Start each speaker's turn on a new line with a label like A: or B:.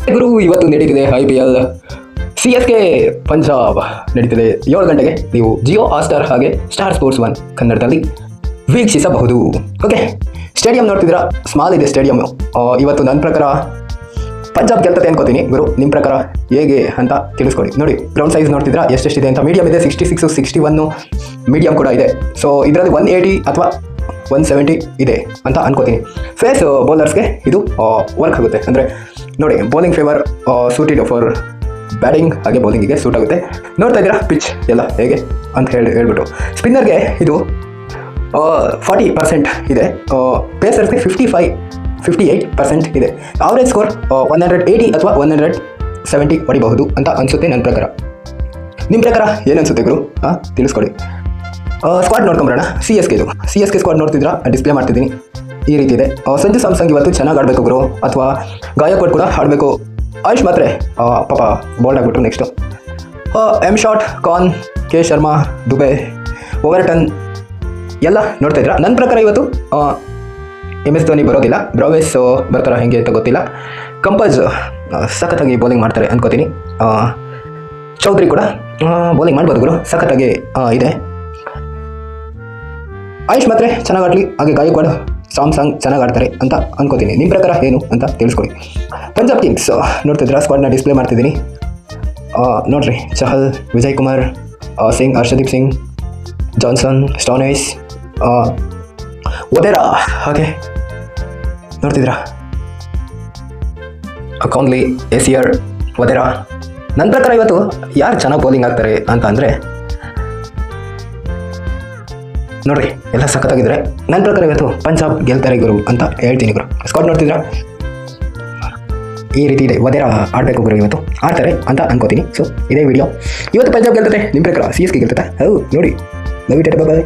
A: ಗುರು ಇವತ್ತು ನಡೀತಿದೆ IPL CSK Punjab ನಡೀತಿದೆ 7 ಗಂಟೆಗೆ. ನೀವು ಜಿಯೋ ಹಾಟ್‌ಸ್ಟಾರ್ ಹಾಗೆ ಸ್ಟಾರ್ ಸ್ಪೋರ್ಟ್ಸ್ 1 ಕನ್ನಡದಲ್ಲಿ ವೀಕ್ಷಿಸಬಹುದು. ಓಕೆ, ಸ್ಟೇಡಿಯಂ ನೋಡ್ತಿದ್ದೀರಾ, ಸ್ಮಾಲ್ ಇದೆ ಸ್ಟೇಡಿಯಂ. ಇವತ್ತು ನನ್ನ ಪ್ರಕಾರ ಪಂಜಾಬ್ ಗೆಲ್ತದೆ ಅನ್ಕೋತೀನಿ ಗುರು. ನಿಮ್ಮ ಪ್ರಕಾರ ಹೇಗೆ ಅಂತ ತಿಳಿಸ್ಕೊಡಿ. ನೋಡಿ, ಗ್ರೌಂಡ್ ಸೈಜ್ ನೋಡ್ತಿದ್ದೀರಾ ಎಷ್ಟೆಷ್ಟಿದೆ ಅಂತ. ಮೀಡಿಯಂ ಇದೆ 66, 61 ಮೀಡಿಯಂ ಕೂಡ ಇದೆ. ಸೊ ಇದರಲ್ಲಿ 180 ಅಥವಾ 170 ಇದೆ ಅಂತ ಅನ್ಕೋತೀನಿ. ಫೇಸ್ ಬೌಲರ್ಸ್ಗೆ ಇದು ವರ್ಕ್ ಆಗುತ್ತೆ. ಅಂದರೆ ನೋಡಿ, bowling favour suited for batting ಹಾಗೆ ಬೌಲಿಂಗಿಗೆ ಸೂಟ್ ಆಗುತ್ತೆ. ನೋಡ್ತಾ ಇದ್ದೀರಾ ಪಿಚ್ ಎಲ್ಲ ಹೇಗೆ ಅಂತ ಹೇಳ್ಬಿಟ್ಟು. ಸ್ಪಿನ್ನರ್ಗೆ ಇದು 40% ಇದೆ, ಪೇಸರ್ಸ್ಗೆ 58% ಇದೆ. ಆವರೇಜ್ ಸ್ಕೋರ್ 180 ಅಥವಾ 170 ಹೊಡಿಬಹುದು ಅಂತ ಅನಿಸುತ್ತೆ ನನ್ನ ಪ್ರಕಾರ. ನಿಮ್ಮ ಪ್ರಕಾರ ಏನು ಅನಿಸುತ್ತೆ ಗುರು? ತಿಳಿಸ್ಕೊಡಿ. ಸ್ಕ್ವಾಡ್ ನೋಡ್ಕೊಂಬರೋಣ. CSK ಇದು CSK ಸ್ಕ್ವಾಡ್ ನೋಡ್ತಿದ್ದೀರಾ, ಡಿಸ್ಪ್ಲೇ ಮಾಡ್ತಿದ್ದೀನಿ. ಈ ರೀತಿ ಇದೆ. ಸಂಜು ಸ್ಯಾಮ್ಸಂಗ್ ಇವತ್ತು ಚೆನ್ನಾಗಿ ಆಡಬೇಕು ಗುರು, ಅಥವಾ ಗಾಯಕ್ವಾಡ್ ಕೂಡ ಆಡಬೇಕು. ಆಯುಷ್ ಮಾತ್ರೆ ಪಾಪ ಬೋಲ್ಡ್ ಆಗಿಬಿಟ್ರು. ನೆಕ್ಸ್ಟು ಎಮ್ ಶಾಟ್, ಕಾನ್, ಕೆ ಶರ್ಮಾ, ದುಬೆ, ಓವರ್ಟನ್ ಎಲ್ಲ ನೋಡ್ತಾ ಇದ್ದೀರಾ. ನನ್ನ ಪ್ರಕಾರ ಇವತ್ತು MS ಧೋನಿ ಬರೋದಿಲ್ಲ, ಬ್ರಾವೆಸ್ ಬರ್ತಾರ ಹೆಂಗೆ ಅಂತ ಗೊತ್ತಿಲ್ಲ. ಕಂಪಲ್ಸ್ ಸಖತ್ತಾಗಿ ಬೌಲಿಂಗ್ ಮಾಡ್ತಾರೆ ಅನ್ಕೋತೀನಿ. ಚೌಧರಿ ಕೂಡ ಬೌಲಿಂಗ್ ಮಾಡ್ಬೋದು ಗುರು, ಸಖತ್ತಾಗಿ ಇದೆ. ಆಯುಷ್ ಮಾತ್ರೆ ಚೆನ್ನಾಗಿ ಆಡಲಿ, ಹಾಗೆ ಗಾಯಕ್ವಾಡ್, ಸ್ಯಾಮ್ಸಂಗ್ ಚೆನ್ನಾಗಿ ಆಡ್ತಾರೆ ಅಂತ ಅನ್ಕೋತೀನಿ. ನಿಮ್ಮ ಪ್ರಕಾರ ಏನು ಅಂತ ತಿಳಿಸ್ಕೊಡಿ. ಪಂಜಾಬ್ ಕಿಂಗ್ಸ್ ನೋಡ್ತಿದ್ದೀರಾ, ಸ್ಕ್ವಾಡ್ನ ಡಿಸ್ಪ್ಲೇ ಮಾಡ್ತಿದ್ದೀನಿ. ನೋಡ್ರಿ, ಚಹಲ್, ವಿಜಯ್ ಕುಮಾರ್, ಸಿಂಗ್, ಹರ್ಷದೀಪ್ ಸಿಂಗ್, ಜಾನ್ಸನ್, ಸ್ಟೋನೇಸ್, ವಧೇರಾ ಹಾಗೆ ನೋಡ್ತಿದ್ದೀರಾ, ಕೌನ್ಲಿ, ಎಸಿಯರ್, ವಧೇರಾ. ನನ್ನ ಪ್ರಕಾರ ಇವತ್ತು ಯಾರು ಚೆನ್ನಾಗಿ ಬೌಲಿಂಗ್ ಆಗ್ತಾರೆ ಅಂತ ಅಂದರೆ ನೋಡ್ರಿ, ಎಲ್ಲ ಸಖತ್ತಾಗಿದ್ದಾರೆ. ನನ್ನ ಪ್ರಕಾರ ಇವತ್ತು ಪಂಜಾಬ್ ಗೆಲ್ತಾರೆ ಗುರು ಅಂತ ಹೇಳ್ತೀನಿ ಗುರು. ಸ್ಕ್ವಾಡ್ ನೋಡ್ತಿದ್ದೀರಾ, ಈ ರೀತಿ ಇದೆ. ವಧೇರಾ ಆಡಬೇಕು ಗುರು, ಇವತ್ತು ಆಡ್ತಾರೆ ಅಂತ ಅನ್ಕೋತೀನಿ. ಸೊ ಇದೇ ವಿಡಿಯೋ. ಇವತ್ತು ಪಂಜಾಬ್ ಗೆಲ್ತದೆ. ನಿಮ್ಮ ಪ್ರಕಾರ CSK ಗೆಲ್ತದೆ? ಹೌದು ನೋಡಿ. Love it, bye.